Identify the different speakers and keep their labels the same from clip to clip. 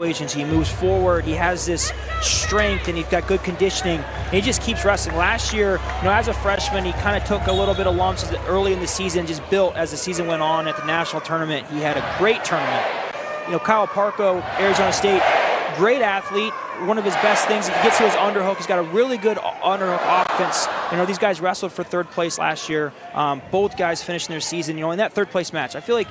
Speaker 1: He moves forward, he has this strength, and he's got good conditioning, and he just keeps wrestling. Last year, as a freshman, he kind of took a little bit of lumps early in the season, just built as the season went on. At the national tournament, he had a great tournament. Kyle Parco, Arizona State, great athlete. One of his best things, he gets to his underhook. He's got a really good underhook offense. These guys wrestled for third place last year. Both guys finishing their season, in that third place match. I feel like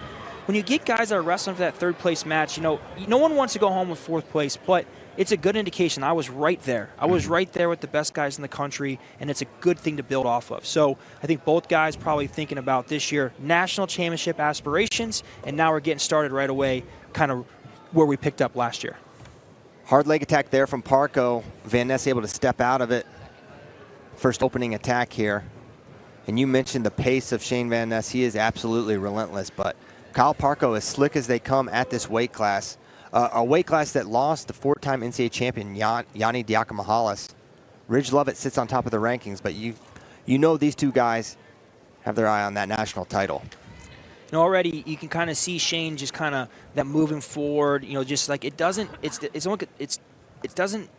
Speaker 1: when you get guys that are wrestling for that third place match, no one wants to go home with fourth place, but it's a good indication. I was right there. I was right there with the best guys in the country, and it's a good thing to build off of. So I think both guys probably thinking about this year, national championship aspirations, and now we're getting started right away, kind of where we picked up last year.
Speaker 2: Hard leg attack there from Parco. Van Ness able to step out of it. First opening attack here. And you mentioned the pace of Shane Van Ness. He is absolutely relentless, but Kyle Parco is slick as they come at this weight class. A weight class that lost the four-time NCAA champion, Yanni Diakomahalis. Ridge Lovett sits on top of the rankings, but you know these two guys have their eye on that national title.
Speaker 1: Already you can kind of see Shane just kind of that moving forward, just like it doesn't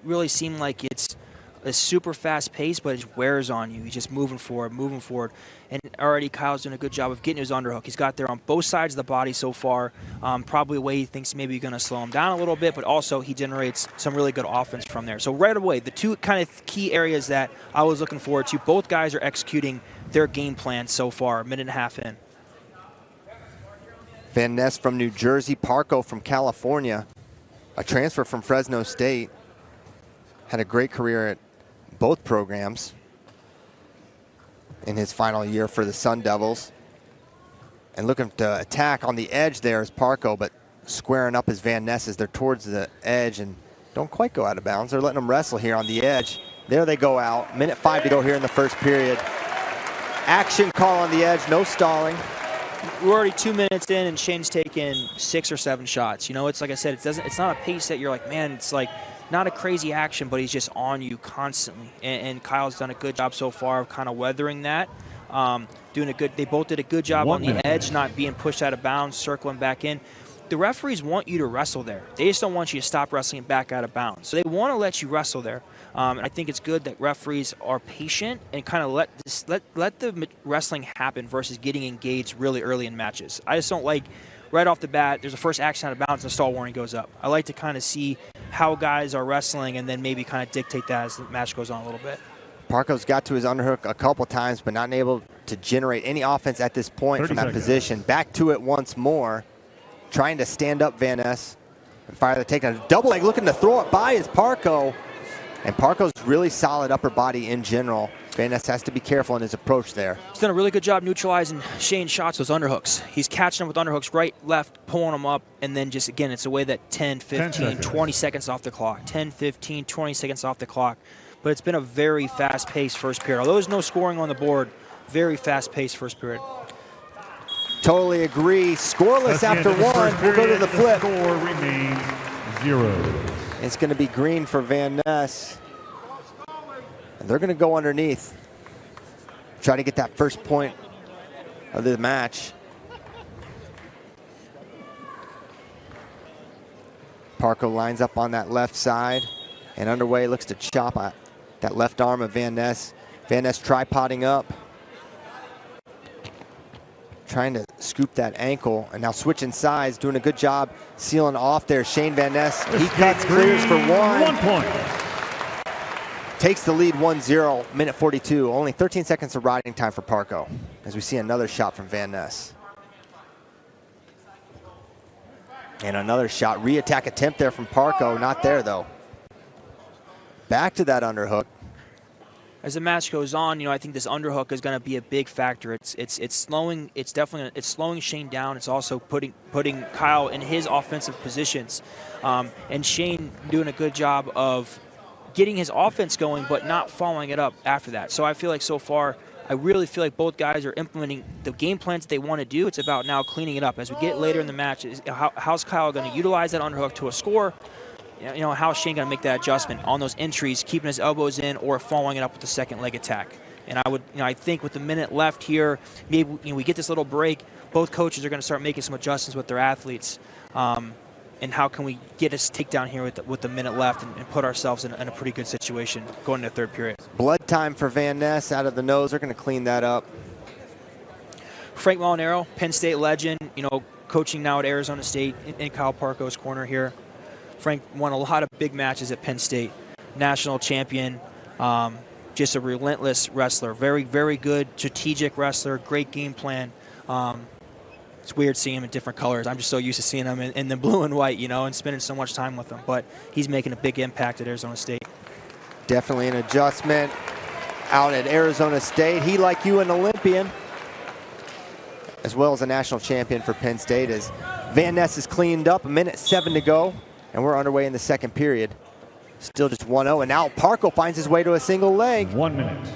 Speaker 1: really seem like it's a super fast pace, but it just wears on you. He's just moving forward. And already Kyle's doing a good job of getting his underhook. He's got there on both sides of the body so far. Probably a way he thinks maybe you're going to slow him down a little bit, but also he generates some really good offense from there. So right away, the two kind of key areas that I was looking forward to, both guys are executing their game plan so far, a minute and a half in.
Speaker 2: Van Ness from New Jersey, Parco from California, a transfer from Fresno State. Had a great career at both programs in his final year for the Sun Devils. And looking to attack on the edge there is Parco, but squaring up as Van Ness as they're towards the edge and don't quite go out of bounds. They're letting them wrestle here on the edge. There they go out. Minute 5 to go here in the first period. Action call on the edge, no stalling.
Speaker 1: We're already 2 minutes in, and Shane's taken 6 or 7 shots. It's like I said, it's not a pace that you're like, man, it's like not a crazy action, but he's just on you constantly. And Kyle's done a good job so far of kind of weathering that. They both did a good job on the edge, not being pushed out of bounds, circling back in. The referees want you to wrestle there. They just don't want you to stop wrestling back out of bounds. So they want to let you wrestle there. And I think it's good that referees are patient and kind of let the wrestling happen versus getting engaged really early in matches. I just don't like right off the bat, there's a first action out of bounds and a stall warning goes up. I like to kind of see how guys are wrestling and then maybe kind of dictate that as the match goes on a little bit.
Speaker 2: Parco's got to his underhook a couple times, but not able to generate any offense at this point from that position. Back to it once more, trying to stand up Van Ness and fire the takedown. Double leg looking to throw it by is Parco. And Parco's really solid upper body in general. Van Ness has to be careful in his approach there.
Speaker 1: He's done a really good job neutralizing Shane's shots, those underhooks. He's catching them with underhooks right, left, pulling them up, and then just, again, it's a way that 10, 15, 20 seconds off the clock. 10, 15, 20 seconds off the clock. But it's been a very fast-paced first period. Although there's no scoring on the board, very fast-paced first period.
Speaker 2: Totally agree. Scoreless after one. We'll go to the flip.
Speaker 3: The score remains 0.
Speaker 2: It's going to be green for Van Ness. And they're going to go underneath. Try to get that first point of the match. Parco lines up on that left side. And underway looks to chop at that left arm of Van Ness. Van Ness tripoding up. Trying to scoop that ankle, and now switching sides, doing a good job sealing off there. Shane Van Ness, he cuts, clears for one.
Speaker 3: 1 point.
Speaker 2: Takes the lead 1-0, minute 42. Only 13 seconds of riding time for Parco, as we see another shot from Van Ness. And another shot, re-attack attempt there from Parco, not there though. Back to that underhook.
Speaker 1: As the match goes on, I think this underhook is going to be a big factor. It's slowing. It's definitely slowing Shane down. It's also putting Kyle in his offensive positions, and Shane doing a good job of getting his offense going, but not following it up after that. So I feel like so far, I really feel like both guys are implementing the game plans they want to do. It's about now cleaning it up as we get later in the match. How's Kyle going to utilize that underhook to a score? How's Shane going to make that adjustment on those entries, keeping his elbows in or following it up with the second leg attack? And I think with the minute left here, maybe we get this little break. Both coaches are going to start making some adjustments with their athletes. and how can we get us takedown here with the minute left and put ourselves in a pretty good situation going into the third period.
Speaker 2: Blood time for Van Ness out of the nose. They're going to clean that up.
Speaker 1: Frank Molinaro, Penn State legend, coaching now at Arizona State in Kyle Parco's corner here. Frank won a lot of big matches at Penn State, national champion, just a relentless wrestler, very, very good strategic wrestler, great game plan. It's weird seeing him in different colors. I'm just so used to seeing him in the blue and white, and spending so much time with him. But he's making a big impact at Arizona State.
Speaker 2: Definitely an adjustment out at Arizona State. He, like you, an Olympian, as well as a national champion for Penn State, as Van Ness is cleaned up. 1:07 to go, and we're underway in the second period. Still just 1-0, and now Parco finds his way to a single leg.
Speaker 3: 1 minute.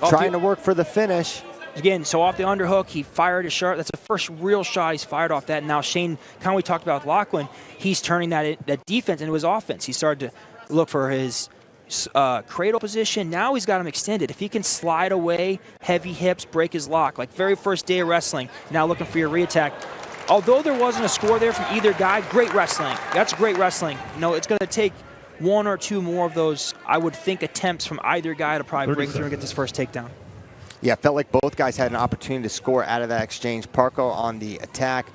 Speaker 2: Trying to work for the finish.
Speaker 1: Again, so off the underhook, he fired a shot. That's the first real shot he's fired off that. And now Shane, kind of we talked about with Lachlan, he's turning that defense into his offense. He started to look for his cradle position. Now he's got him extended. If he can slide away, heavy hips, break his lock, like very first day of wrestling, now looking for your reattack. Although there wasn't a score there from either guy, great wrestling. That's great wrestling. It's going to take one or two more of those, I would think, attempts from either guy to probably break through and get this first takedown.
Speaker 2: Yeah, it felt like both guys had an opportunity to score out of that exchange. Parco on the attack,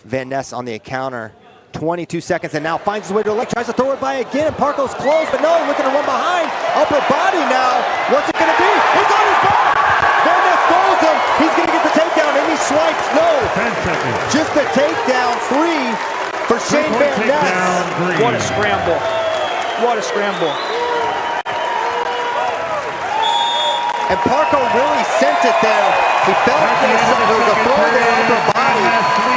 Speaker 2: Van Ness on the counter. 22 seconds, and now finds his way to a leg, tries to throw it by again. Parco's close, but no, looking to run behind. Upper body now. What's it going to be? It's on his back! Van Ness throws him. He's going to get the takedown, and he swipes. No.
Speaker 3: 10 seconds.
Speaker 2: Just the takedown. 3 for Shane Van Ness.
Speaker 1: What a scramble. What a scramble.
Speaker 2: And Parco really sent it there. He felt there was a throw there upper body,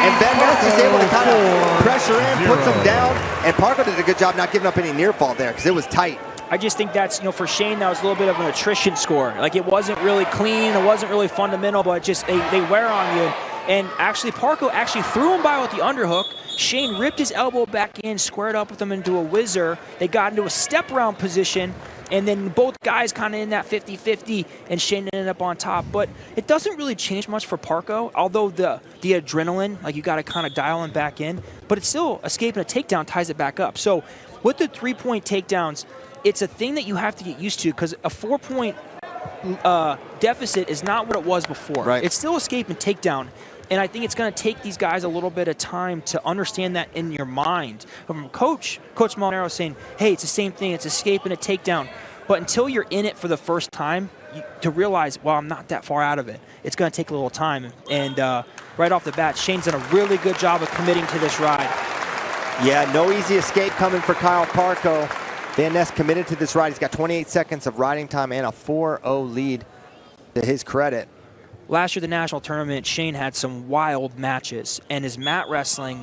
Speaker 2: and Van Ness is able to kind of pressure in, puts him down, and Parco did a good job not giving up any near fall there because it was tight.
Speaker 1: I just think that's, for Shane, that was a little bit of an attrition score. Like, it wasn't really clean, it wasn't really fundamental, but just they wear on you. And actually, Parco actually threw him by with the underhook. Shane ripped his elbow back in, squared up with him into a whizzer. They got into a step-around position, and then both guys kind of in that 50-50, and Shane ended up on top. But it doesn't really change much for Parco, although the adrenaline, like, you got to kind of dial him back in. But it's still escaping a takedown ties it back up. So with the 3-point takedowns, it's a thing that you have to get used to, because a 4-point deficit is not what it was before.
Speaker 2: Right.
Speaker 1: It's still escape and takedown. And I think it's going to take these guys a little bit of time to understand that in your mind. From Coach Molinaro saying, hey, it's the same thing. It's escape and a takedown. But until you're in it for the first time, to realize, well, I'm not that far out of it, it's going to take a little time. And right off the bat, Shane's done a really good job of committing to this ride.
Speaker 2: Yeah, no easy escape coming for Kyle Parco. Van Ness committed to this ride. He's got 28 seconds of riding time and a 4-0 lead to his credit.
Speaker 1: Last year, the national tournament, Shane had some wild matches, and his mat wrestling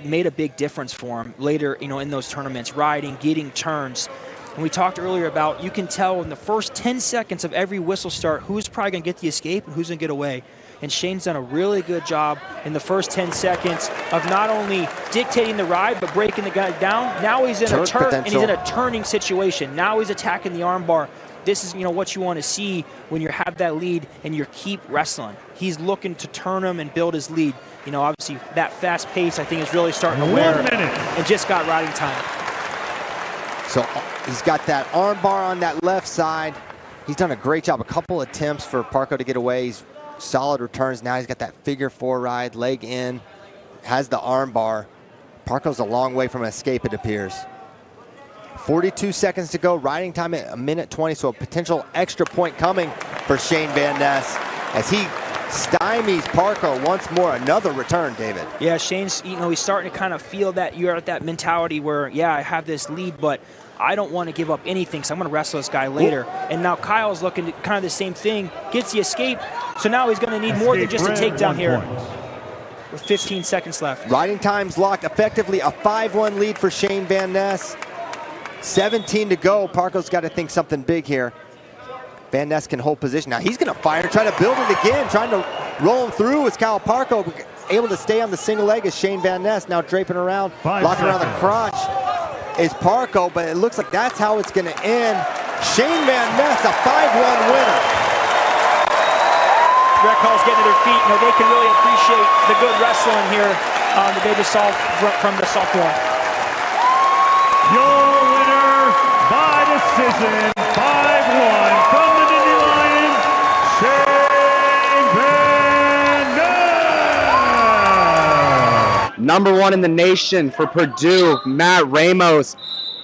Speaker 1: made a big difference for him later, in those tournaments, riding, getting turns. And we talked earlier about, you can tell in the first 10 seconds of every whistle start who's probably going to get the escape and who's going to get away. And Shane's done a really good job in the first 10 seconds of not only dictating the ride, but breaking the guy down. Now he's in a turn, and he's in a turning situation. Now he's attacking the armbar. This is, what you want to see when you have that lead and you keep wrestling. He's looking to turn him and build his lead. Obviously that fast pace, I think, is really starting to wear, and just got riding time.
Speaker 2: So he's got that arm bar on that left side. He's done a great job. A couple attempts for Parco to get away. He's solid returns. Now he's got that figure 4 ride, leg in, has the arm bar. Parco's a long way from an escape, it appears. 42 seconds to go, riding time at 1:20, so a potential extra point coming for Shane Van Ness as he stymies Parco once more. Another return, David.
Speaker 1: Yeah, Shane's, he's starting to kind of feel that you're at that mentality where, yeah, I have this lead, but I don't want to give up anything, so I'm going to wrestle this guy later. And now Kyle's looking at kind of the same thing, gets the escape, so now he's going to need more than just a takedown here. With 15 seconds left.
Speaker 2: Riding time's locked, effectively a 5-1 lead for Shane Van Ness. 17 to go. Parco's got to think something big here. Van Ness can hold position. Now he's going to fire, try to build it again, trying to roll him through. It's Kyle Parco able to stay on the single leg as Shane Van Ness now draping around, locking around the crotch is Parco, but it looks like that's how it's going to end. Shane Van Ness, a 5-1 winner.
Speaker 1: Rec Hall's getting to their feet. They can really appreciate the good wrestling here that they just saw from the sophomore.
Speaker 3: Davison, 5'1", from the Nittany Lions, Shane Van
Speaker 4: Number 1 in the nation for Purdue, Matt Ramos.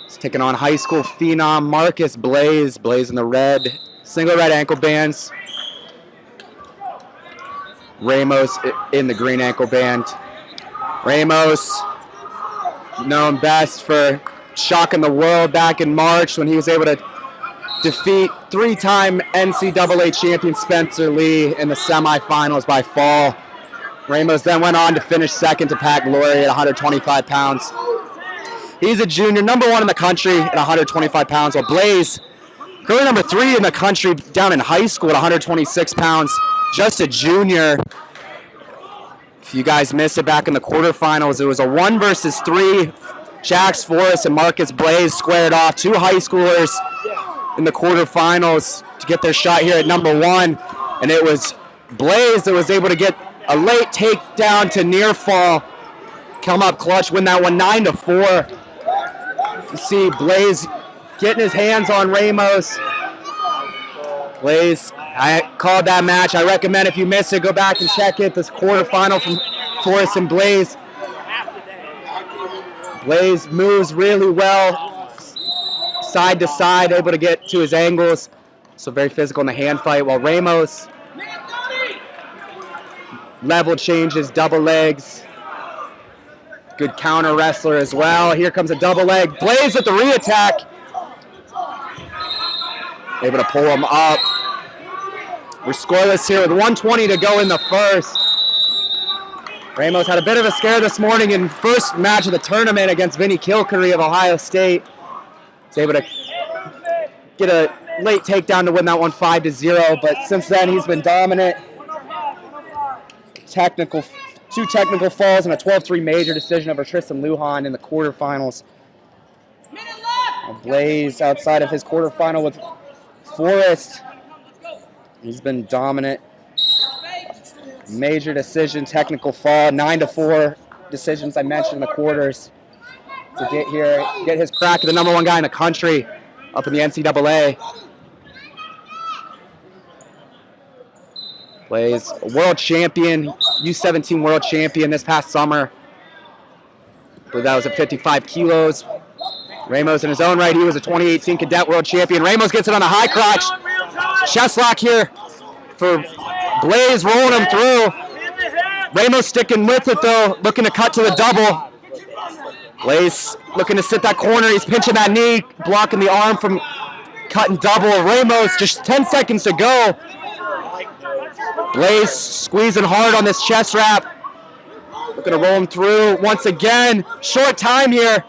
Speaker 4: He's taking on high school phenom Marcus Blaze. Blaze in the red, single red ankle bands. Ramos in the green ankle band. Ramos, known best for shocking the world back in March when he was able to defeat 3-time NCAA champion Spencer Lee in the semifinals by fall. Ramos then went on to finish second to Pat Glory at 125 pounds. He's a junior, number 1 in the country at 125 pounds, while Blaze, currently number 3 in the country down in high school at 126 pounds, just a junior. If you guys missed it back in the quarterfinals, it was a 1 versus 3. Jax Forrest and Marcus Blaze squared off, 2 high schoolers in the quarterfinals to get their shot here at number 1. And it was Blaze that was able to get a late takedown to near fall, come up clutch, win that one 9-4. You see Blaze getting his hands on Ramos. Blaze, I called that match. I recommend if you missed it, go back and check it. This quarterfinal from Forrest and Blaze. Blaze moves really well, side to side, able to get to his angles. So very physical in the hand fight, while Ramos, level changes, double legs. Good counter wrestler as well. Here comes a double leg. Blaze with the re-attack. Able to pull him up. We're scoreless here with 1:20 to go in the first. Ramos had a bit of a scare this morning in first match of the tournament against Vinny Kilcurry of Ohio State. He's able to get a late takedown to win that one 5-0, but since then he's been dominant. Two technical falls and a 12-3 major decision over Tristan Lujan in the quarterfinals. Blaze outside of his quarterfinal with Forrest. He's been dominant. Major decision, technical fall, 9-4 decisions I mentioned in the quarters to get here, get his crack at the number 1 guy in the country up in the NCAA. Blaze, a world champion, U17 world champion this past summer. I believe that was at 55 kilos. Ramos in his own right, he was a 2018 cadet world champion. Ramos gets it on a high crotch. Chest lock here for Blaze, rolling him through. Ramos sticking with it though, looking to cut to the double. Blaze looking to sit that corner. He's pinching that knee, blocking the arm from cutting double. Ramos, just 10 seconds to go. Blaze squeezing hard on this chest wrap. Looking to roll him through once again. Short time here.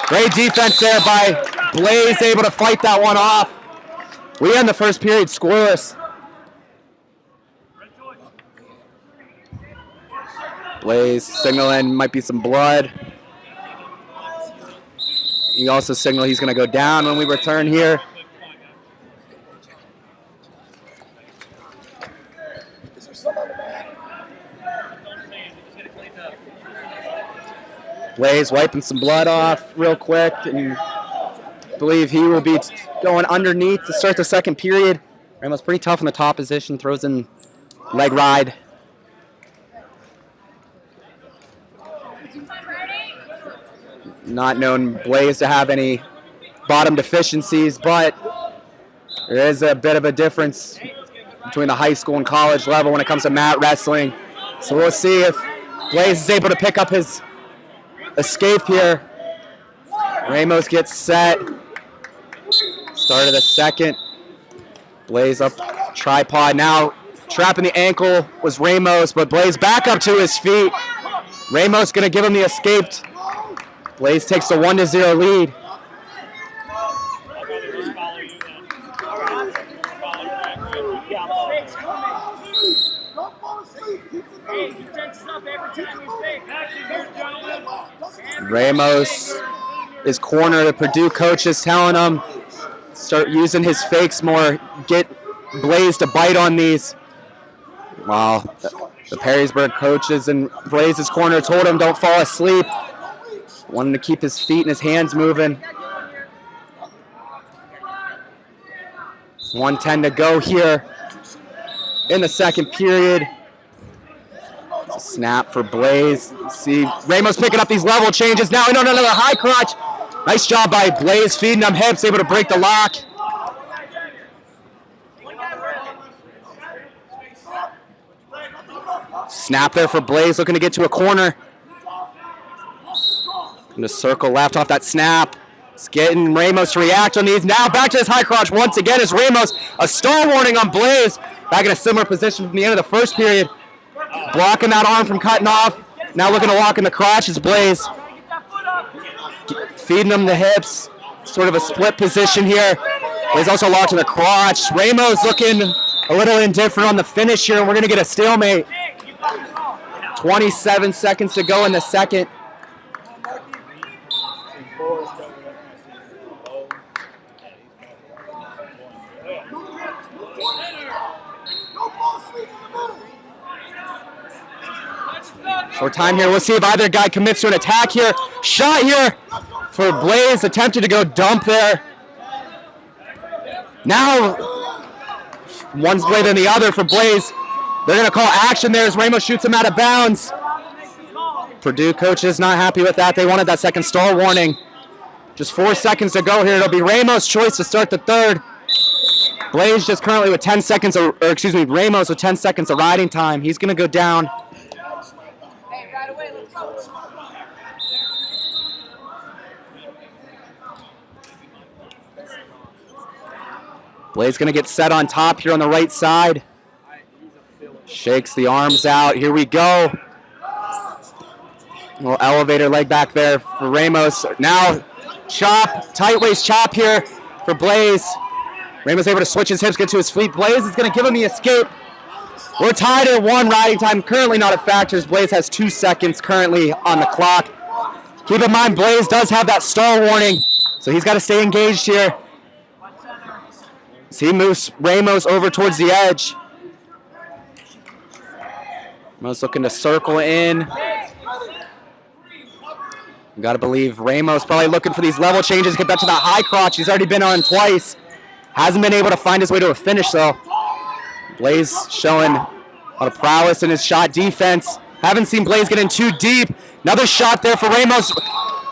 Speaker 4: Great defense there by Blaze, able to fight that one off. We end the first period scoreless. Blaze signaling might be some blood. He also signaled he's going to go down when we return here. Blaze wiping some blood off real quick, and I believe he will be going underneath to start the second period. Ramos pretty tough in the top position, throws in leg ride. Not known Blaze to have any bottom deficiencies, but there is a bit of a difference between the high school and college level when it comes to mat wrestling. So we'll see if Blaze is able to pick up his escape here. Ramos gets set. Start of the second. Blaze up tripod now. Trapping the ankle was Ramos, but Blaze back up to his feet. Ramos gonna give him the escape. Blaze takes the 1-0 lead. Ramos, his corner, the Purdue coach is telling him, start using his fakes more, get Blaze to bite on these. Wow, the Perrysburg coaches in Blaze's corner told him don't fall asleep. Wanting to keep his feet and his hands moving. 1:10 to go here in the second period. It's a snap for Blaze. See Ramos picking up these level changes now. And another high crotch. Nice job by Blaze feeding them hips, able to break the lock. Snap there for Blaze, looking to get to a corner. In the circle left off that snap. It's getting Ramos to react on these. Now back to this high crotch once again is Ramos. A stall warning on Blaze. Back in a similar position from the end of the first period. Blocking that arm from cutting off. Now looking to lock in the crotch is Blaze. Feeding him the hips. Sort of a split position here. Blaze also locked in the crotch. Ramos looking a little indifferent on the finish here, and we're going to get a stalemate. 27 seconds to go in the second. Short time here. We'll see if either guy commits to an attack here. Shot here for Blaze. Attempted to go dump there. Now, one's way than the other for Blaze. They're going to call action there as Ramos shoots him out of bounds. Purdue coaches not happy with that. They wanted that second stall warning. Just 4 seconds to go here. It'll be Ramos' choice to start the third. Blaze just currently with 10 seconds, Ramos with 10 seconds of riding time. He's going to go down. Blaze going to get set on top here on the right side. Shakes the arms out. Here we go. Little elevator leg back there for Ramos. Now chop, tight waist chop here for Blaze. Ramos able to switch his hips, get to his feet. Blaze is going to give him the escape. We're tied at 1 riding time. Currently not a factor as Blaze has 2 seconds currently on the clock. Keep in mind, Blaze does have that stall warning, so he's got to stay engaged here. As he moves Ramos over towards the edge. Ramos looking to circle in. You got to believe Ramos probably looking for these level changes, get back to that high crotch. He's already been on twice. Hasn't been able to find his way to a finish though. Blaze showing a lot of prowess in his shot defense. Haven't seen Blaze get in too deep. Another shot there for Ramos.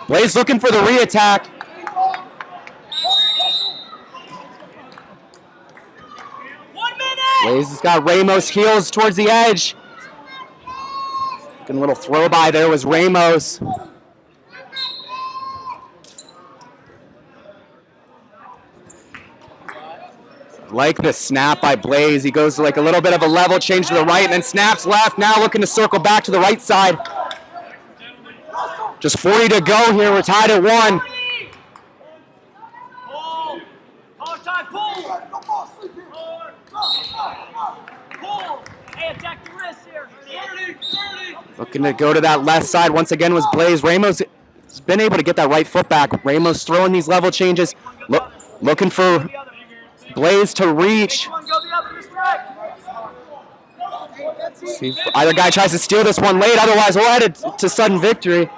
Speaker 4: Blaze looking for the re-attack. Blaze has got Ramos heels towards the edge. Getting a little throw by there was Ramos. Like the snap by Blaze. He goes to like a little bit of a level change to the right and then snaps left. Now looking to circle back to the right side. Just 40 to go here. We're tied at 1. Looking to go to that left side once again was Blaze. Ramos has been able to get that right foot back. Ramos throwing these level changes. Looking for Blaze to reach. See if either guy tries to steal this one late. Otherwise, we're headed to sudden victory.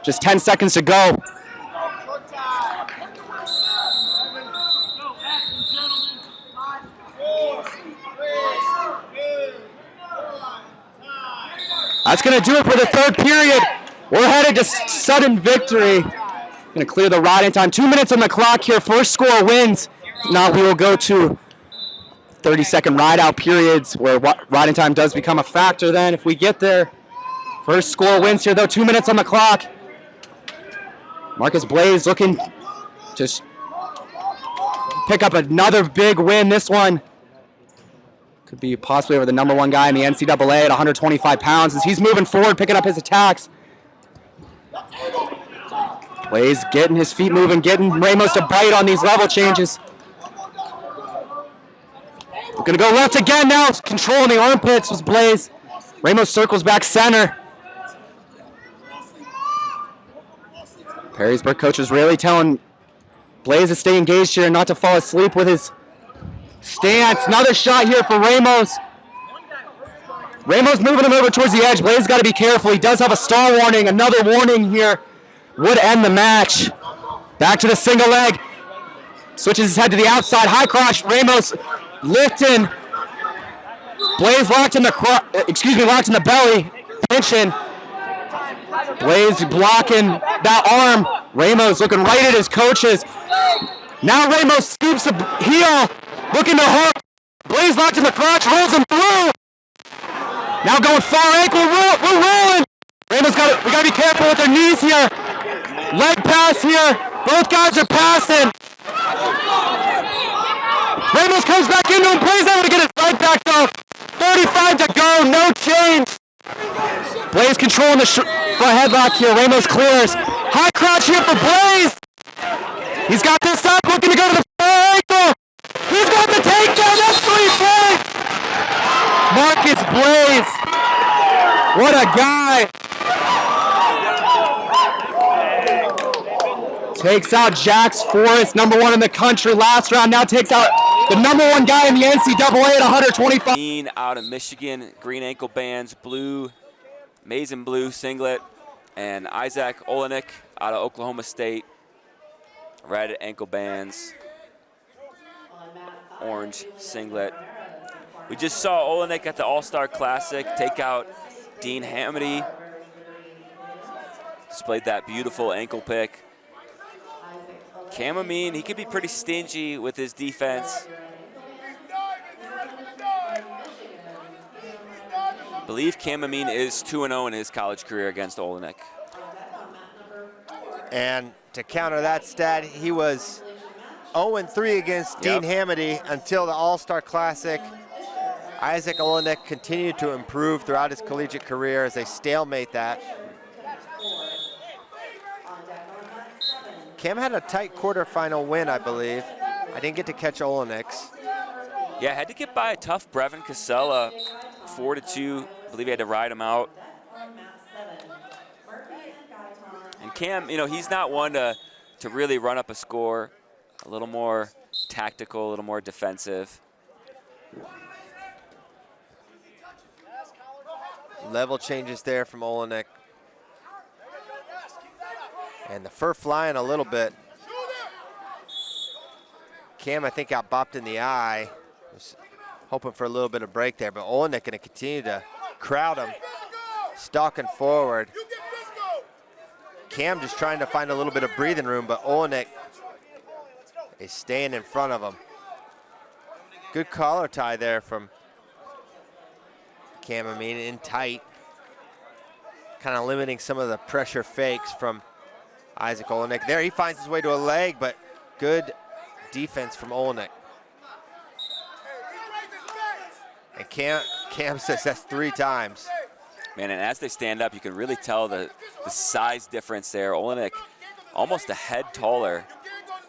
Speaker 4: Just 10 seconds to go. That's going to do it for the third period. We're headed to sudden victory. Going to clear the riding time. 2 minutes on the clock here. First score wins. Now we will go to 30-second ride-out periods where riding time does become a factor then if we get there. First score wins here, though. 2 minutes on the clock. Marcus Blaze looking to pick up another big win. This one could be possibly over the number 1 guy in the NCAA at 125 pounds as he's moving forward, picking up his attacks. Blaze getting his feet moving, getting Ramos to bite on these level changes. We're going to go left again now. Controlling the armpits was Blaze. Ramos circles back center. Perrysburg coach was really telling Blaze to stay engaged here and not to fall asleep with his stance. Another shot here for Ramos. Ramos moving him over towards the edge. Blaze got to be careful. He does have a stall warning. Another warning here would end the match. Back to the single leg. switches his head to the outside. High crotch. Ramos lifting. Blaze locked in the locked in the belly. Pinching. Blaze blocking that arm. Ramos looking right at his coaches. Now Ramos scoops the heel, looking to hook. Blaze locked in the crotch, rolls him through. Now going far ankle, we're rolling. Ramos we gotta be careful with their knees here. Leg pass here. Both guys are passing. Ramos comes back into him. Blaze able to get his right back though. 35 to go, no change. Blaze controlling the front headlock here. Ramos clears. High crotch here for Blaze. He's got this up, looking to go to the far ankle. He's got the takedown. That's 3 points. Marcus Blaze. What a guy. Takes out Jax Forrest, #1 in the country last round. Now takes out the #1 guy in the NCAA at 125.
Speaker 5: Out of Michigan, green ankle bands, blue, maize and blue singlet, and Isaac Olejnik out of Oklahoma State, red ankle bands, orange singlet. We just saw Olejnik at the All-Star Classic take out Dean Hamady. Displayed that beautiful ankle pick. Amine, he could be pretty stingy with his defense. I believe Amine is 2-0 in his college career against Olejnik.
Speaker 2: And to counter that stat, he was 0-3 against Dean Hamady until the All-Star Classic. Isaac Olejnik continued to improve throughout his collegiate career as they stalemate that. Cam had a tight quarterfinal win, I believe. I didn't get to catch Olejnik's.
Speaker 5: Yeah, had to get by a tough Brevin Casella, 4-2. I believe he had to ride him out. And Cam, you know, he's not one to really run up a score. A little more tactical, a little more defensive.
Speaker 2: Level changes there from Olejnik. And the fur flying a little bit. Cam, I think, got bopped in the eye. Was hoping for a little bit of break there, but Olejnik going to continue to crowd him, stalking forward. Cam just trying to find a little bit of breathing room, but Olejnik is staying in front of him. Good collar tie there from Amine, in tight. Kind of limiting some of the pressure fakes from Isaac Olejnik. There he finds his way to a leg, but good defense from Olejnik. And Cam says that's 3 times.
Speaker 5: Man, and as they stand up, you can really tell the size difference there. Olejnik almost a head taller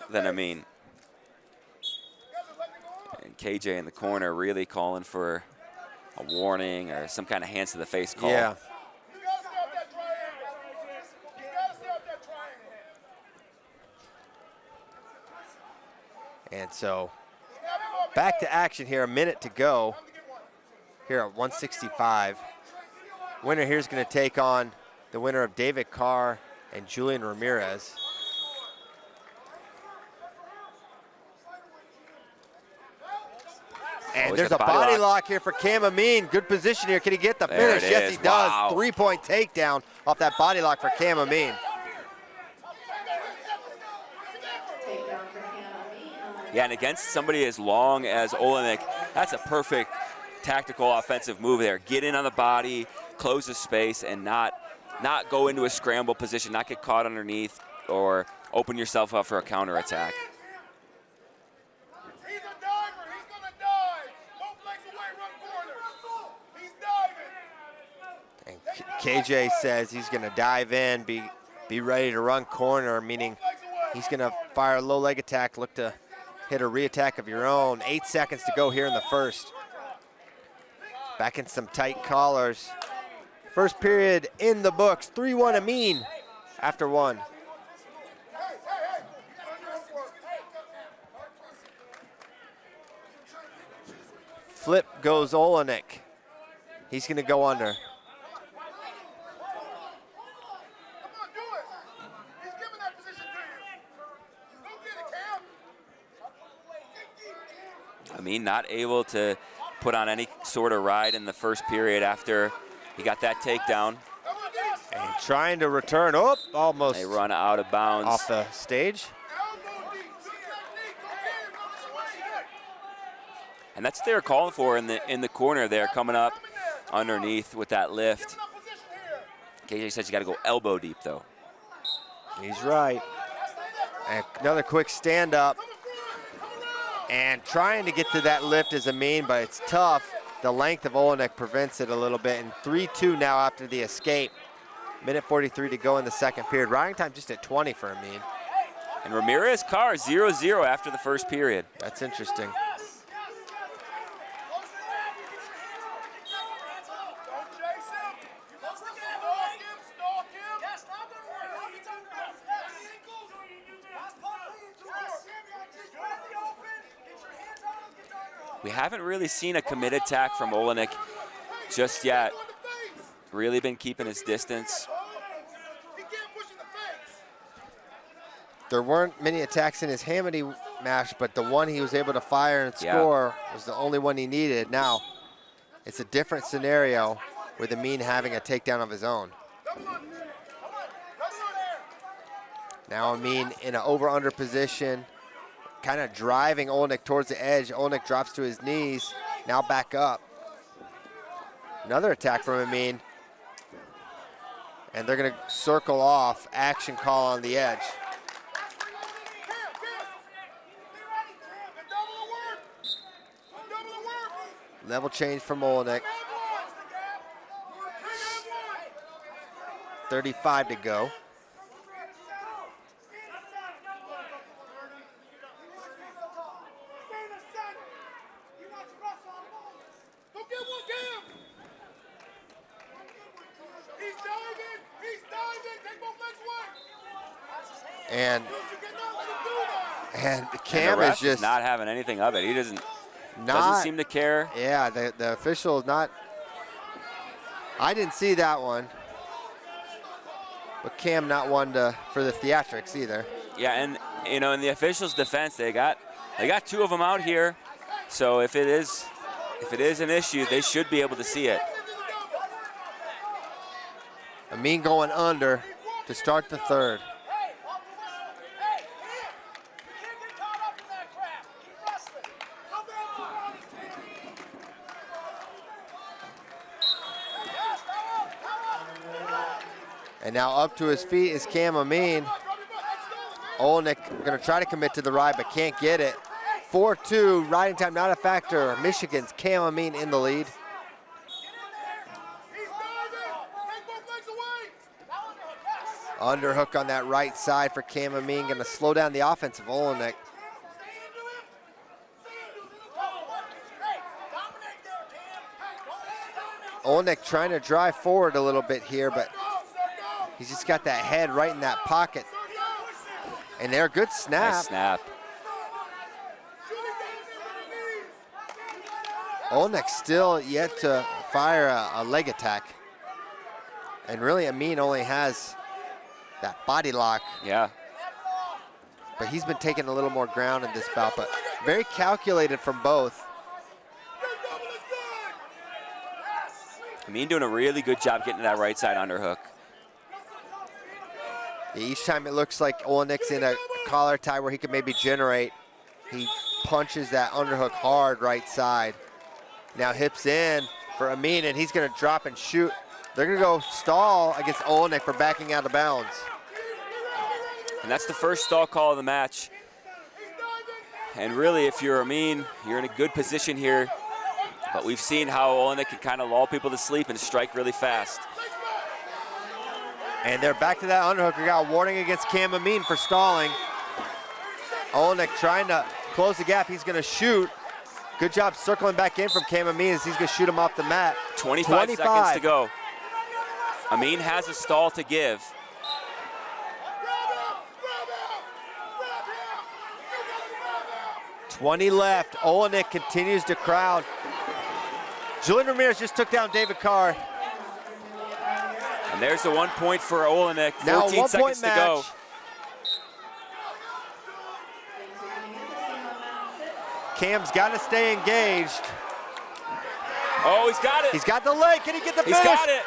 Speaker 5: than Amine. And KJ in the corner really calling for a warning or some kind of hands to the face call.
Speaker 2: Yeah. And so back to action here, a minute to go here at 165. Winner here is going to take on the winner of David Carr and Julian Ramirez. And there's a body lock here for Amine. Good position here. Can he get the finish? Yes, he does.
Speaker 5: Wow.
Speaker 2: 3-point takedown off that body lock for Amine.
Speaker 5: Yeah, and against somebody as long as Olejnik, that's a perfect tactical offensive move there. Get in on the body, close the space, and not go into a scramble position, not get caught underneath, or open yourself up for a counterattack.
Speaker 6: He's a diver. He's going to dive. Both legs away, run corner. He's diving.
Speaker 2: And KJ says he's going to dive in, be ready to run corner, meaning he's going to fire a low leg attack, look to hit a re-attack of your own. 8 seconds to go here in the first. Back in some tight collars. First period in the books. 3-1 Amine after 1. Flip goes Olejnik. He's going to go under.
Speaker 5: Amine not able to put on any sort of ride in the first period after he got that takedown.
Speaker 2: And trying to return, oh, almost
Speaker 5: They run out of bounds.
Speaker 2: off the stage.
Speaker 5: And that's what they were calling for in the corner there, coming up underneath with that lift. KJ says you got to go elbow deep, though.
Speaker 2: He's right. And another quick stand up. And trying to get to that lift is Amine, but it's tough. The length of Olejnik prevents it a little bit. And 3-2 now after the escape. Minute 43 to go in the second period. Riding time just at 20 for Amine.
Speaker 5: And Ramirez Carr 0-0 after the first period.
Speaker 2: That's interesting.
Speaker 5: We haven't really seen a committed attack from Olejnik just yet. Really been keeping his distance.
Speaker 2: There weren't many attacks in his Hamady match, but the one he was able to fire and score was the only one he needed. Now, it's a different scenario with Amine having a takedown of his own. Now Amine in an over-under position, kind of driving Olejnik towards the edge. Olejnik drops to his knees, now back up. Another attack from Amine. And they're gonna circle off, action call on the edge. Level change from Olejnik. 35 to go. And Cam
Speaker 5: the ref
Speaker 2: is just
Speaker 5: not having anything of it. He doesn't seem to care.
Speaker 2: Yeah, the official is not. I didn't see that one, but Cam not one for the theatrics either.
Speaker 5: Yeah, and you know, in the officials' defense, they got two of them out here. So if it is an issue, they should be able to see it.
Speaker 2: Amine going under to start the third. And now up to his feet is Cam Amine. Olejnik gonna try to commit to the ride, but can't get it. 4-2, riding time not a factor. Michigan's Cam Amine in the lead. Underhook on that right side for Cam Amine, gonna slow down the offense of Olejnik. Olejnik trying to drive forward a little bit here, but he's just got that head right in that pocket. And they're a good snap.
Speaker 5: Nice snap.
Speaker 2: Olejnik still yet to fire a leg attack. And really Amine only has that body lock.
Speaker 5: Yeah.
Speaker 2: But he's been taking a little more ground in this bout, but very calculated from both.
Speaker 5: Amine doing a really good job getting to that right side underhook.
Speaker 2: Yeah, each time it looks like Olejnik's in a collar tie where he could maybe generate, he punches that underhook hard right side. Now hips in for Amine, and he's gonna drop and shoot. They're gonna go stall against Olejnik for backing out of bounds.
Speaker 5: And that's the first stall call of the match. And really, if you're Amine, you're in a good position here. But we've seen how Olejnik can kind of lull people to sleep and strike really fast.
Speaker 2: And they're back to that underhook. We got a warning against Cam Amine for stalling. Olejnik trying to close the gap. He's gonna shoot. Good job circling back in from Cam Amine as he's gonna shoot him off the mat.
Speaker 5: 25 seconds to go. Amine has a stall to give.
Speaker 2: .20 left. Olejnik continues to crowd. Julian Ramirez just took down David Carr.
Speaker 5: And there's the 1 point for Olejnik. 14
Speaker 2: now 1
Speaker 5: seconds
Speaker 2: point
Speaker 5: to
Speaker 2: match.
Speaker 5: go.
Speaker 2: Cam's got to stay engaged.
Speaker 5: Oh, he's got it.
Speaker 2: He's got the leg. Can he get the finish?
Speaker 5: He's got it.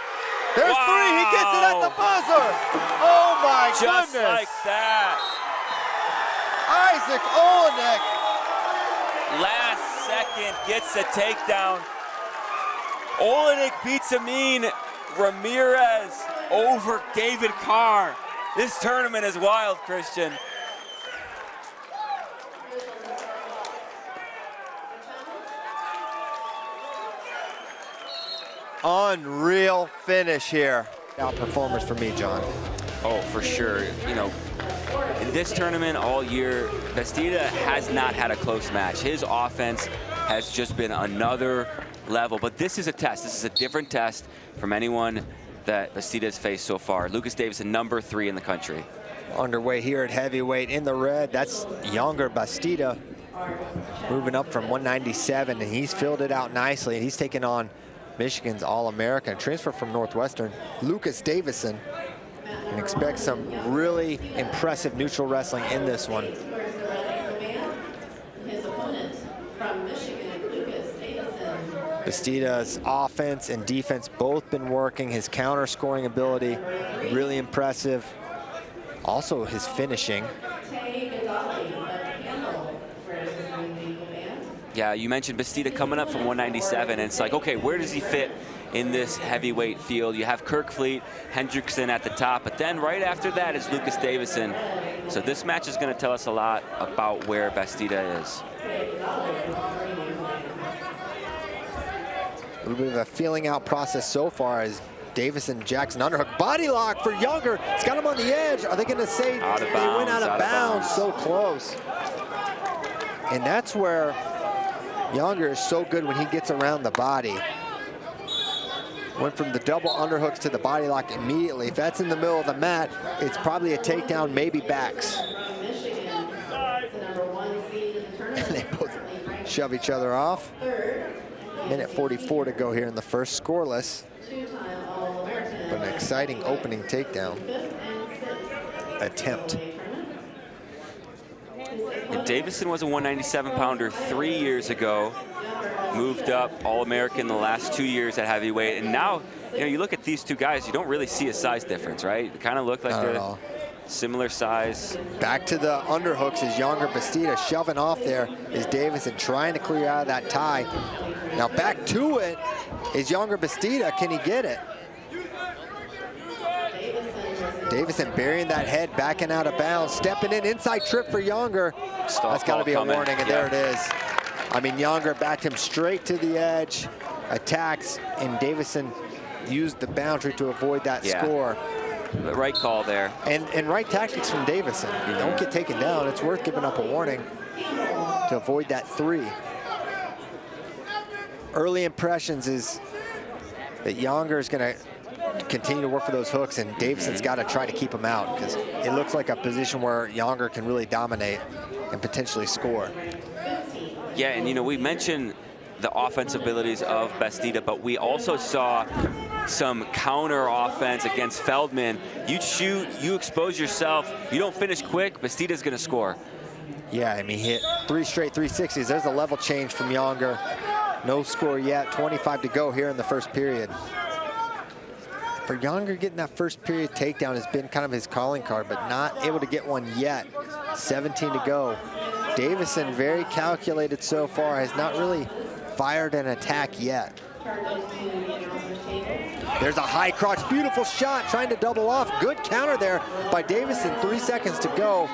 Speaker 2: There's
Speaker 5: Wow.
Speaker 2: 3. He gets it at the buzzer. Oh, my
Speaker 5: Just
Speaker 2: goodness.
Speaker 5: like that.
Speaker 2: Isaac Olejnik.
Speaker 5: Last second gets the takedown. Olejnik beats Amine. Ramirez over David Carr. This tournament is wild, Christian.
Speaker 2: Unreal finish here. Outperformers for me, John.
Speaker 5: Oh, for sure. You know, in this tournament all year, Bastida has not had a close match. His offense has just been another level. But this is a test. This is a different test from anyone that Bastida has faced so far. Lucas Davison, number 3 in the country.
Speaker 2: Underway here at heavyweight in the red. That's younger Bastida moving up from 197, and he's filled it out nicely. And he's taking on Michigan's All-American, transfer from Northwestern, Lucas Davison. And expect some really impressive neutral wrestling in this one. Bastida's offense and defense both been working. His counter scoring ability, really impressive. Also his finishing.
Speaker 5: Yeah, you mentioned Bastida coming up from 197, and it's like, okay, where does he fit in this heavyweight field? You have Kirkfleet, Hendrickson at the top, but then right after that is Lucas Davison. So this match is going to tell us a lot about where Bastida is.
Speaker 2: A little bit of a feeling out process so far as Davison Jackson underhook. Body lock for Younger. It's got him on the edge. Are they going to say
Speaker 5: Out of
Speaker 2: they
Speaker 5: bounds,
Speaker 2: went out of bounds? So close. And that's where Younger is so good when he gets around the body. Went from the double underhooks to the body lock immediately. If that's in the middle of the mat, it's probably a takedown, maybe backs. And they both shove each other off. Minute 44 to go here in the first, scoreless. But an exciting opening takedown attempt.
Speaker 5: And Davison was a 197-pounder 3 years ago. Moved up All-American the last 2 years at heavyweight. And now, you know, you look at these two guys, you don't really see a size difference, right? They kind of look like they're similar size.
Speaker 2: Back to the underhooks is Younger Bastida. Shoving off there is Davison trying to clear out of that tie. Now back to it is Younger Bastida. Can he get it? Davison burying that head, backing out of bounds, stepping in, inside trip for Younger. That's got to be a warning, and there it is. I mean, Younger backed him straight to the edge, attacks, and Davison used the boundary to avoid that score.
Speaker 5: The right call there.
Speaker 2: And right tactics from Davison. Don't get taken down. It's worth giving up a warning to avoid that 3. Early impressions is that Younger is going to continue to work for those hooks, and Davison's got to try to keep him out, because it looks like a position where Younger can really dominate and potentially score.
Speaker 5: Yeah, and you know, we mentioned the offensive abilities of Bastida, but we also saw some counter offense against Feldman. You shoot, you expose yourself, you don't finish quick, Bastida's gonna score.
Speaker 2: Yeah, I mean, he hit 3 straight 360s. There's a level change from Younger. No score yet, 25 to go here in the first period. For Younger, getting that first period takedown has been kind of his calling card, but not able to get one yet. 17 to go. Davison, very calculated so far, has not really fired an attack yet. There's a high crotch, beautiful shot, trying to double off. Good counter there by Davison, 3 seconds to go.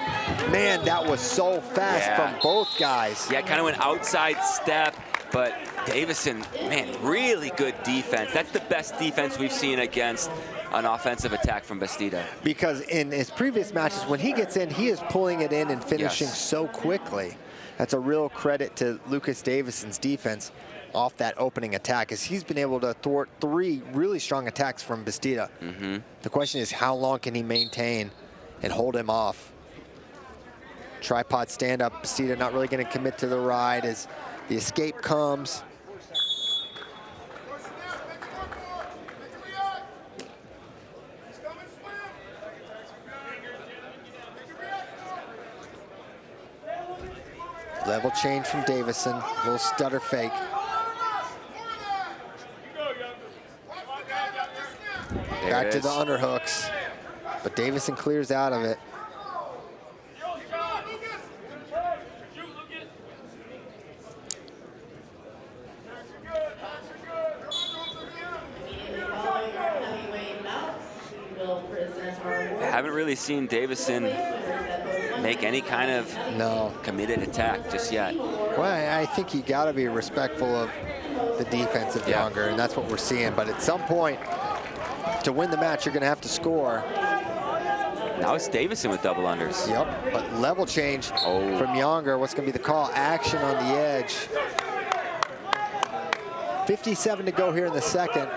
Speaker 2: Man, that was so fast from both guys.
Speaker 5: Yeah, kind of went outside step, but Davison, man, really good defense. That's the best defense we've seen against an offensive attack from Bastida.
Speaker 2: Because in his previous matches, when he gets in, he is pulling it in and finishing so quickly. That's a real credit to Lucas Davison's defense off that opening attack, as he's been able to thwart 3 really strong attacks from Bastida. The question is, how long can he maintain and hold him off? Tripod stand-up, Bastida not really going to commit to the ride as the escape comes. Level change from Davison. Little stutter fake. Back to the underhooks. But Davison clears out of it.
Speaker 5: I haven't really seen Davison make any kind of committed attack just yet.
Speaker 2: Well, I think you got to be respectful of the defense of Younger, and that's what we're seeing. But at some point, to win the match, you're going to have to score.
Speaker 5: Now it's Davison with double unders.
Speaker 2: Yep, but level change from Younger. What's going to be the call? Action on the edge. 57 to go here in the second.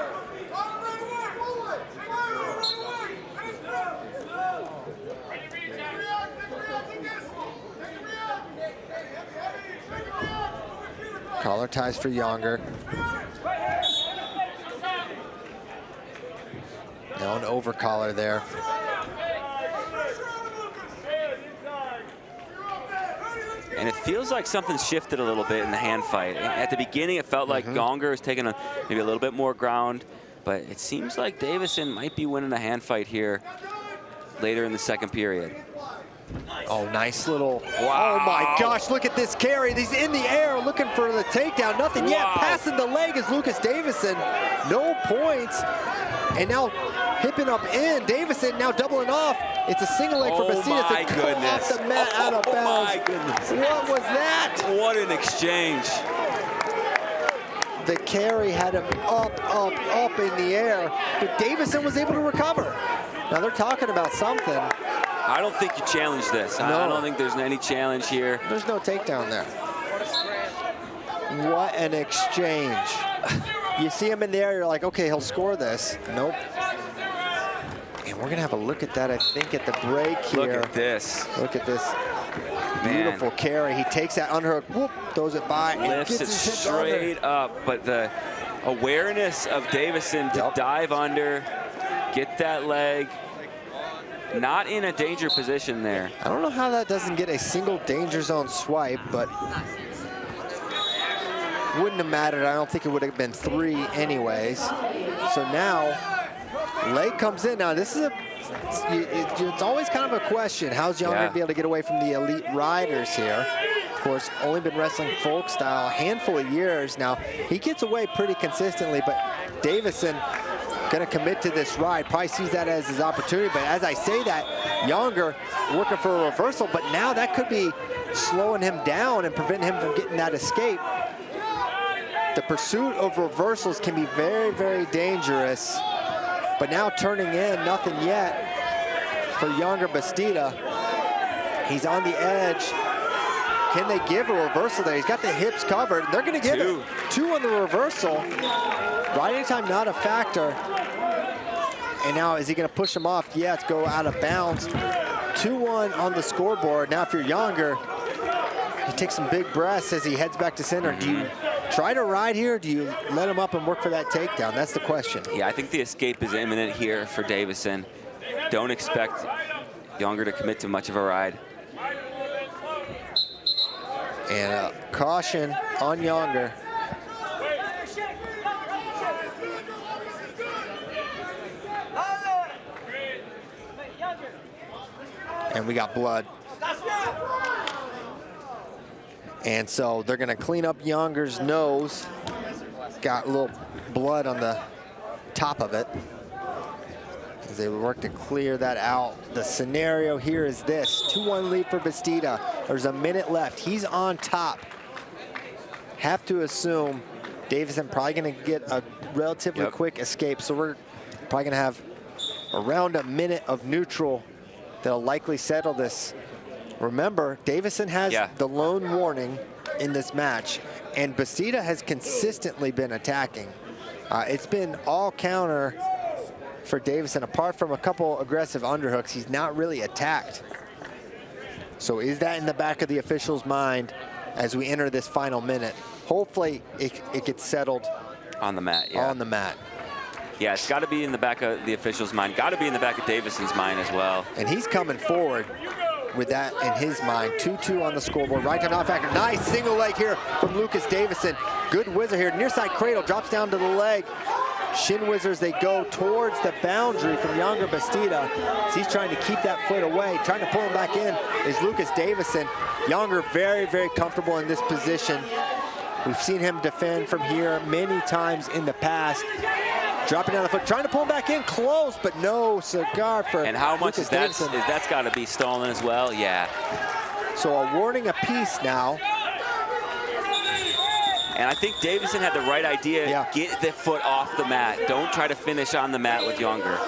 Speaker 2: Collar ties for Younger. Now an over collar there.
Speaker 5: And it feels like something shifted a little bit in the hand fight. At the beginning, it felt like Younger was taking maybe a little bit more ground, but it seems like Davison might be winning the hand fight here later in the second period.
Speaker 2: Oh, nice little,
Speaker 5: wow.
Speaker 2: Oh my gosh, look at this carry. He's in the air looking for the takedown. Nothing yet. Passing the leg is Lucas Davison. No points. And now hipping up in. Davison now doubling off. It's a single leg for Bastida.
Speaker 5: Oh my goodness.
Speaker 2: Off the mat, out of bounds.
Speaker 5: Oh my goodness.
Speaker 2: What was that?
Speaker 5: What an exchange.
Speaker 2: The carry had him up in the air, but Davison was able to recover. Now they're talking about something.
Speaker 5: I don't think you challenge this.
Speaker 2: No.
Speaker 5: I don't think there's any challenge here.
Speaker 2: There's no takedown there. What an exchange. You see him in the air, you're like, okay, he'll score this. Nope. And we're gonna have a look at that, I think, at the break here.
Speaker 5: Look at this.
Speaker 2: Look at this beautiful carry. He takes that underhook, whoop, throws it by, and
Speaker 5: Lifts
Speaker 2: gets
Speaker 5: it
Speaker 2: his hips
Speaker 5: straight
Speaker 2: under.
Speaker 5: up, but the awareness of Davison to dive under, get that leg, not in a danger position there.
Speaker 2: I don't know how that doesn't get a single danger zone swipe, but wouldn't have mattered. I don't think it would have been 3 anyways. So now, leg comes in. Now this is it's always kind of a question. How's Younger going to be able to get away from the elite riders here? Of course, only been wrestling folk style a handful of years now. He gets away pretty consistently, but Davison going to commit to this ride. Probably sees that as his opportunity, but as I say that, Younger working for a reversal, but now that could be slowing him down and preventing him from getting that escape. The pursuit of reversals can be very, very dangerous, but now turning in, nothing yet for Younger Bastida. He's on the edge. Can they give a reversal there? He's got the hips covered. They're going to give it 2 on the reversal. Riding time not a factor. And now is he going to push him off? Yeah, it's go out of bounds. 2-1 on the scoreboard. Now if you're Younger, he takes some big breaths as he heads back to center. Do you try to ride here? Do you let him up and work for that takedown? That's the question.
Speaker 5: Yeah, I think the escape is imminent here for Davison. Don't expect Younger to commit to much of a ride.
Speaker 2: And a caution on Younger. And we got blood. And so they're going to clean up Younger's nose. Got a little blood on the top of it as they work to clear that out. The scenario here is this: 2-1 lead for Bastida. There's a minute left. He's on top. Have to assume Davison probably going to get a relatively quick escape. So we're probably going to have around a minute of neutral that'll likely settle this. Remember, Davison has the lone warning in this match, and Bastida has consistently been attacking. It's been all counter for Davison. Apart from a couple aggressive underhooks, he's not really attacked. So is that in the back of the official's mind as we enter this final minute? Hopefully it gets settled
Speaker 5: on the mat.
Speaker 2: On the mat.
Speaker 5: Yeah, it's got to be in the back of the official's mind. Got to be in the back of Davison's mind as well.
Speaker 2: And he's coming forward. with that in his mind. 2-2 on the scoreboard. Right to knock factor. Nice single leg here from Lucas Davison. Good whizzer here. Near side cradle drops down to the leg. Shin whizzers, they go towards the boundary from younger Bastida. So he's trying to keep that foot away. Trying to pull him back in is Lucas Davison. Younger, very, very comfortable in this position. We've seen him defend from here many times in the past. Dropping down the foot, trying to pull him back in close, but no cigar for
Speaker 5: And how much
Speaker 2: Lucas
Speaker 5: is that?
Speaker 2: Davison.
Speaker 5: That's got to be stolen as well. Yeah.
Speaker 2: So a warning apiece now.
Speaker 5: And I think Davison had the right idea.
Speaker 2: Yeah.
Speaker 5: Get the foot off the mat. Don't try to finish on the mat with Younger.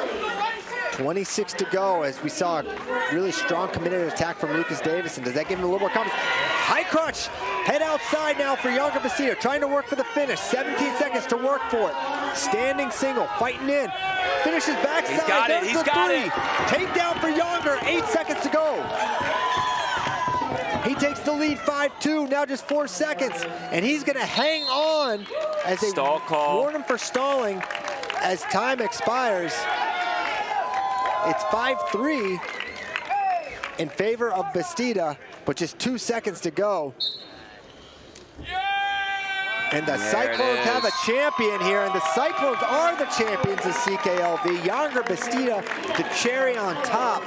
Speaker 2: 26 to go as we saw a really strong committed attack from Lucas Davison. Does that give him a little more confidence? High crunch, head outside now for younger Bastida, trying to work for the finish. 17 seconds to work for it. Standing single, fighting in. Finishes backside.
Speaker 5: He's got it, he's got it.
Speaker 2: Takedown for Younger, 8 seconds to go. He takes the lead 5-2, now just 4 seconds. And he's gonna hang on as they
Speaker 5: Stall call.
Speaker 2: warn him for stalling as time expires. It's 5-3 in favor of Bastida, but just 2 seconds to go. And the Cyclones have a champion here, and the Cyclones are the champions of CKLV. Younger Bastida, the cherry on top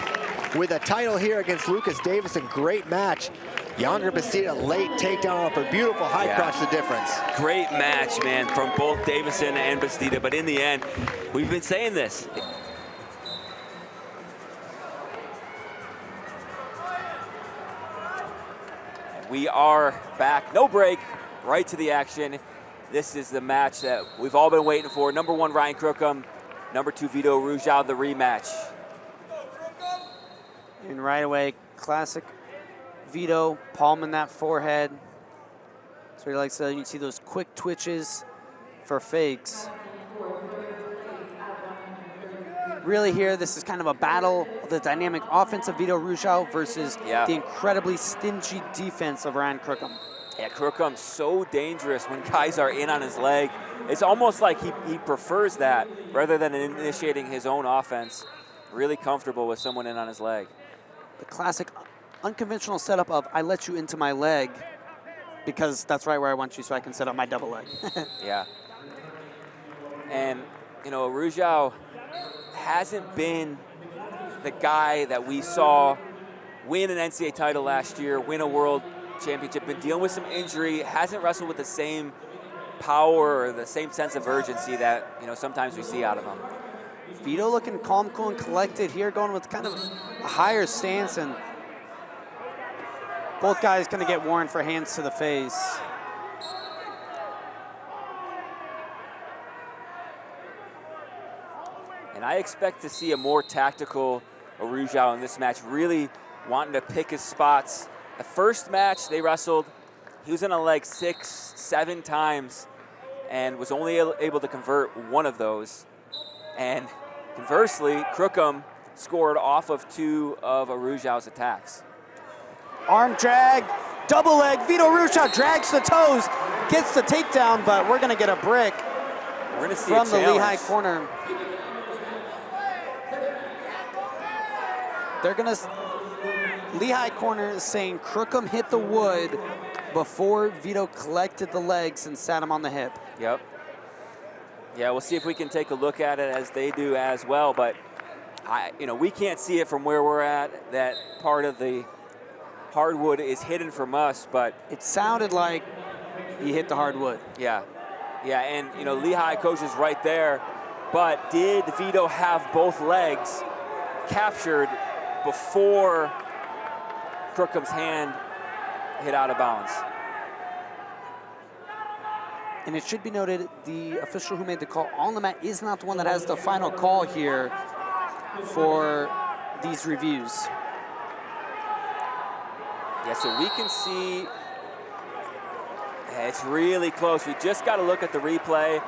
Speaker 2: with a title here against Lucas Davison. Great match. Younger Bastida, late takedown off a beautiful high crotch, the difference.
Speaker 5: Great match, man, from both Davison and Bastida. But in the end, we've been saying this. We are back, no break, right to the action. This is the match that we've all been waiting for. Number 1, Ryan Crookham. Number 2, Vito Arujau, the rematch.
Speaker 7: And right away, classic Vito, palm in that forehead. So he likes to, you see those quick twitches for fakes. Really here, this is kind of a battle of the dynamic offense of Vito Arujau versus the incredibly stingy defense of Ryan Crookham.
Speaker 5: Yeah, Crookham's so dangerous when guys are in on his leg. It's almost like he prefers that rather than initiating his own offense. Really comfortable with someone in on his leg.
Speaker 7: The classic unconventional setup of I let you into my leg because that's right where I want you so I can set up my double leg.
Speaker 5: Yeah. And, you know, Arujau hasn't been the guy that we saw win an NCAA title last year, win a world championship, been dealing with some injury, hasn't wrestled with the same power or the same sense of urgency that, you know, sometimes we see out of him.
Speaker 7: Vito looking calm, cool, and collected here, going with kind of a higher stance, and both guys going to get warned for hands to the face.
Speaker 5: And I expect to see a more tactical Arujau in this match, really wanting to pick his spots. The first match they wrestled, he was in a leg 6, 7 times and was only able to convert one of those. And conversely, Crookham scored off of 2 of Arujau's attacks.
Speaker 7: Arm drag, double leg, Vito Arujau drags the toes, gets the takedown, but we're going to get a brick
Speaker 5: We're going to see
Speaker 7: from
Speaker 5: a
Speaker 7: the
Speaker 5: challenge.
Speaker 7: Lehigh corner. They're going to, Lehigh corner is saying Crookham hit the wood before Vito collected the legs and sat him on the hip.
Speaker 5: Yep. Yeah, we'll see if we can take a look at it as they do as well, but we can't see it from where we're at. That part of the hardwood is hidden from us, but
Speaker 7: it sounded like he hit the hardwood.
Speaker 5: Yeah, and Lehigh coach is right there, but did Vito have both legs captured before Crookham's hand hit out of bounds?
Speaker 7: And it should be noted, the official who made the call on the mat is not the one that has the final call here for these reviews.
Speaker 5: Yeah, so we can see it's really close. We just got to look at the replay.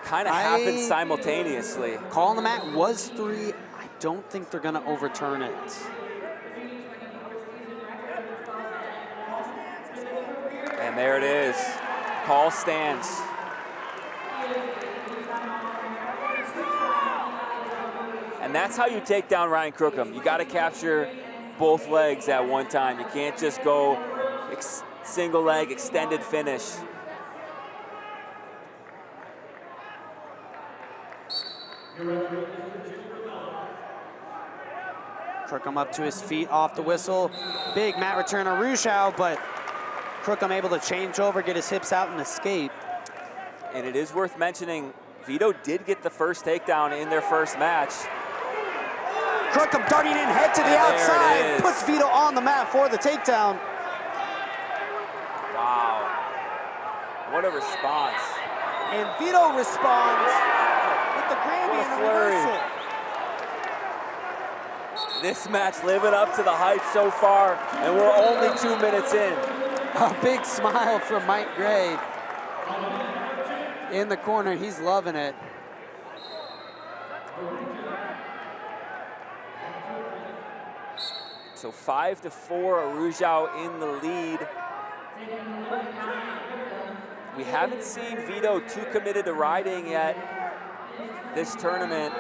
Speaker 5: Kind of happened simultaneously.
Speaker 7: Call on the mat was 3. I don't think they're going to overturn it.
Speaker 5: And there it is. Call stands. And that's how you take down Ryan Crookham. You got to capture both legs at one time. You can't just go single leg extended finish.
Speaker 7: Crookham up to his feet off the whistle. Big mat return Arujau, but Crookham able to change over, get his hips out and escape.
Speaker 5: And it is worth mentioning, Vito did get the first takedown in their first match.
Speaker 7: Crookham darting in head to the outside, puts Vito on the mat for the takedown.
Speaker 5: Wow, what a response.
Speaker 7: And Vito responds with the Grammy and the reversal.
Speaker 5: This match living up to the hype so far, and we're only 2 minutes in.
Speaker 7: A big smile from Mike Gray. In the corner, he's loving it.
Speaker 5: So 5-4, Arujau in the lead. We haven't seen Vito too committed to riding yet this tournament.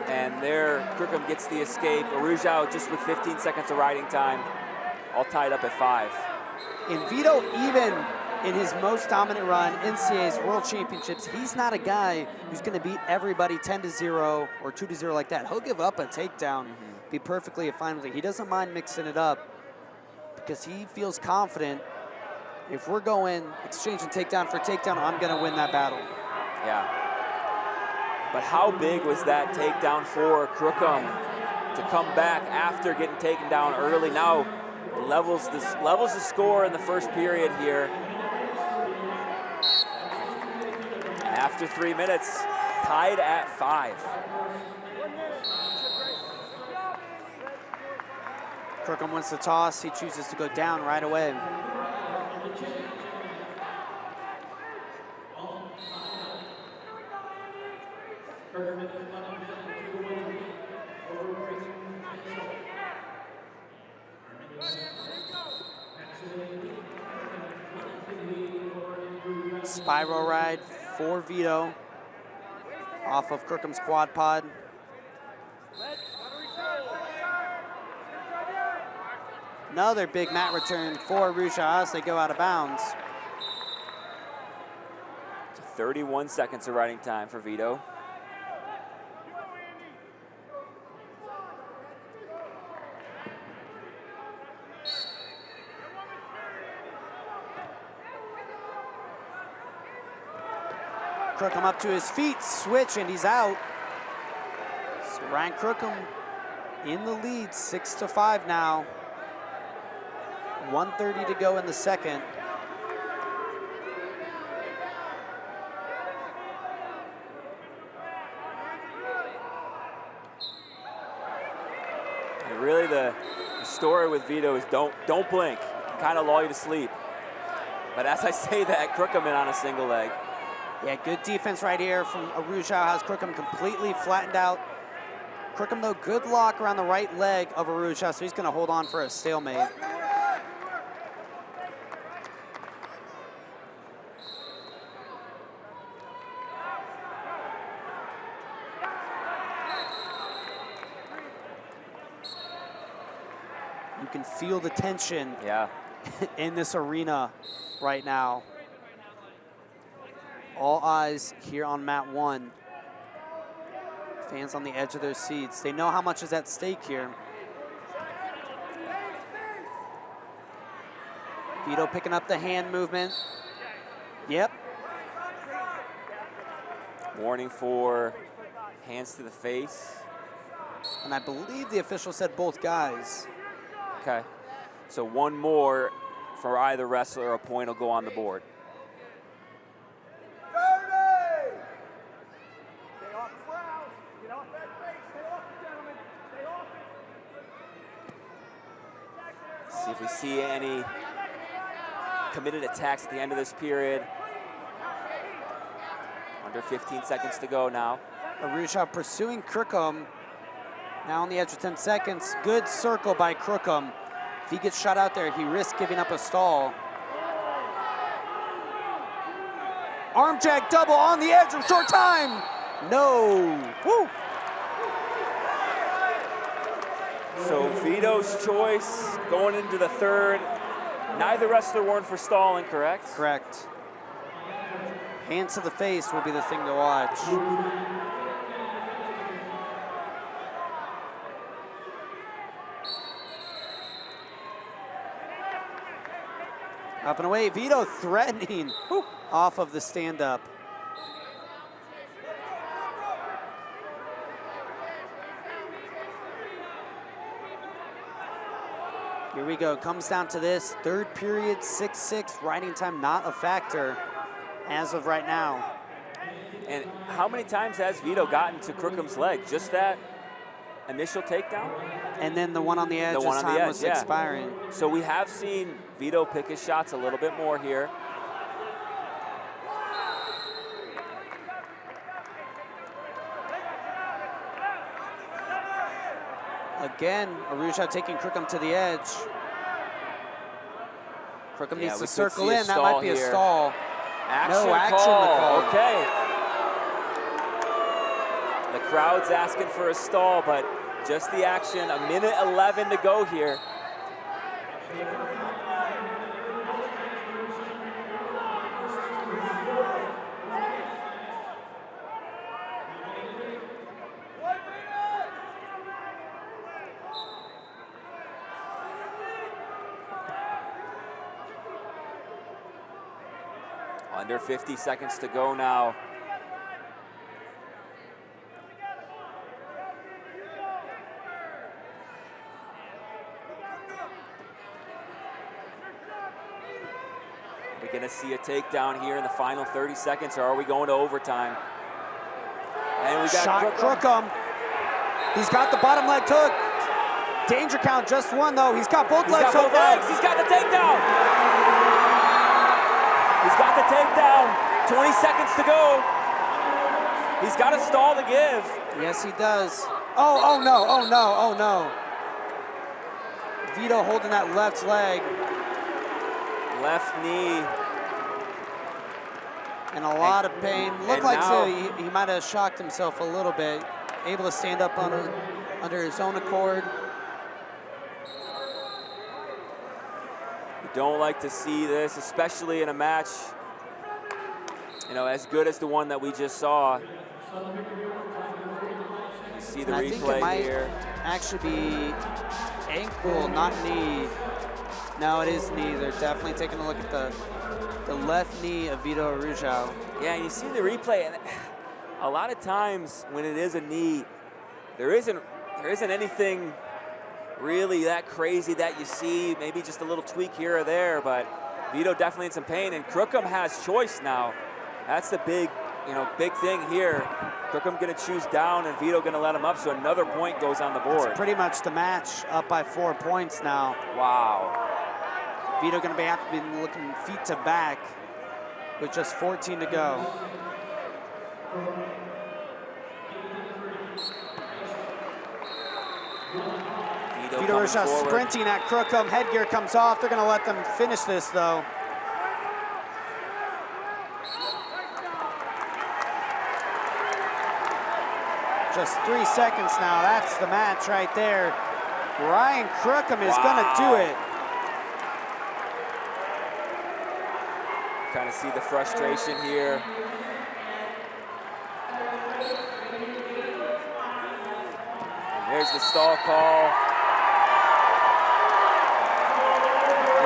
Speaker 5: And there, Crookham gets the escape. Arujau just with 15 seconds of riding time, all tied up at 5.
Speaker 7: And Vito, even in his most dominant run, NCAA's World Championships, he's not a guy who's gonna beat everybody 10-0 or 2-0 like that. He'll give up a takedown, be perfectly fine with it. He doesn't mind mixing it up because he feels confident. If we're going exchanging takedown for takedown, I'm gonna win that battle.
Speaker 5: Yeah. But how big was that takedown for Crookham to come back after getting taken down early? Now levels the score in the first period here. And after 3 minutes, tied at 5.
Speaker 7: Crookham wins the toss. He chooses to go down right away. Spiral ride for Vito off of Crookham's quad pod. Another big mat return for Arujau as they go out of bounds.
Speaker 5: 31 seconds of riding time for Vito.
Speaker 7: Crookham up to his feet, switch, and he's out. So Ryan Crookham in the lead, 6-5 now. 1:30 to go in the second.
Speaker 5: And really the story with Vito is don't blink. It can kind of lull you to sleep. But as I say that, Crookham in on a single leg.
Speaker 7: Yeah, good defense right here from Arujau, has Crookham completely flattened out. Crookham, though, good lock around the right leg of Arujau, so he's going to hold on for a stalemate. You can feel the tension in this arena right now. All eyes here on mat 1. Fans on the edge of their seats. They know how much is at stake here. Vito picking up the hand movement. Yep.
Speaker 5: Warning for hands to the face.
Speaker 7: And I believe the official said both guys.
Speaker 5: Okay. So one more for either wrestler, a point will go on the board. See if we see any committed attacks at the end of this period. Under 15 seconds to go now.
Speaker 7: Arujau pursuing Crookham. Now on the edge of 10 seconds. Good circle by Crookham. If he gets shot out there, he risks giving up a stall. Arm jack double on the edge of short time. No. Woo.
Speaker 5: So Vito's choice going into the third. Neither wrestler warned for stalling, correct?
Speaker 7: Correct. Hands to the face will be the thing to watch. Up and away, Vito threatening off of the stand-up. Here we go, comes down to this. Third period, 6-6, riding time not a factor as of right now.
Speaker 5: And how many times has Vito gotten to Crookham's leg? Just that initial takedown?
Speaker 7: And then the one on the edge
Speaker 5: The one
Speaker 7: as
Speaker 5: on the
Speaker 7: time
Speaker 5: edge,
Speaker 7: was
Speaker 5: yeah.
Speaker 7: expiring.
Speaker 5: So we have seen Vito pick his shots a little bit more here.
Speaker 7: Again, Arujau taking Crookham to the edge. Crookham needs to circle in. That might be a stall. No action call.
Speaker 5: Okay. The crowd's asking for a stall, but just the action. A minute 11 to go here. Under 50 seconds to go now. Are we gonna see a takedown here in the final 30 seconds, or are we going to overtime? And we got
Speaker 7: Shot Crookham. He's got the bottom leg hook. Danger count, just one though. He's got both legs hooked up.
Speaker 5: He's got the takedown. He's got the takedown. 20 seconds to go. He's got a stall to give.
Speaker 7: Yes, he does. Oh no, oh no, oh no. Vito holding that left leg.
Speaker 5: Left knee.
Speaker 7: In a lot of pain. Looked like
Speaker 5: now,
Speaker 7: he might have shocked himself a little bit. Able to stand up under his own accord.
Speaker 5: You don't like to see this, especially in a match, you know, as good as the one that we just saw. You see the
Speaker 7: I think it
Speaker 5: replay
Speaker 7: might
Speaker 5: here.
Speaker 7: actually be ankle, not knee. No, it is knee. They're definitely taking a look at the left knee of Vito Arujau.
Speaker 5: Yeah, and you see the replay, and a lot of times when it is a knee, there isn't anything really that crazy that you see, maybe just a little tweak here or there, but Vito definitely in some pain, and Crookham has choice now. That's the big thing here. Crookham gonna choose down, and Vito gonna let him up, so another point goes on the board.
Speaker 7: It's pretty much the match, up by 4 points now.
Speaker 5: Wow.
Speaker 7: Vito gonna have to be looking feet to back with just 14 to go. Vito Arujau sprinting at Crookham. Headgear comes off. They're going to let them finish this, though. Just 3 seconds now. That's the match right there. Ryan Crookham is going to do it.
Speaker 5: Kind of see the frustration here. And there's the stall call.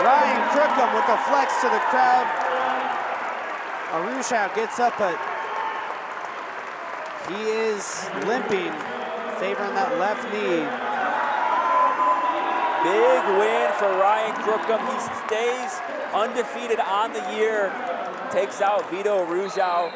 Speaker 7: Ryan Crookham with a flex to the crowd. Arujau gets up, but he is limping, favoring that left knee.
Speaker 5: Big win for Ryan Crookham. He stays undefeated on the year. Takes out Vito Arujau.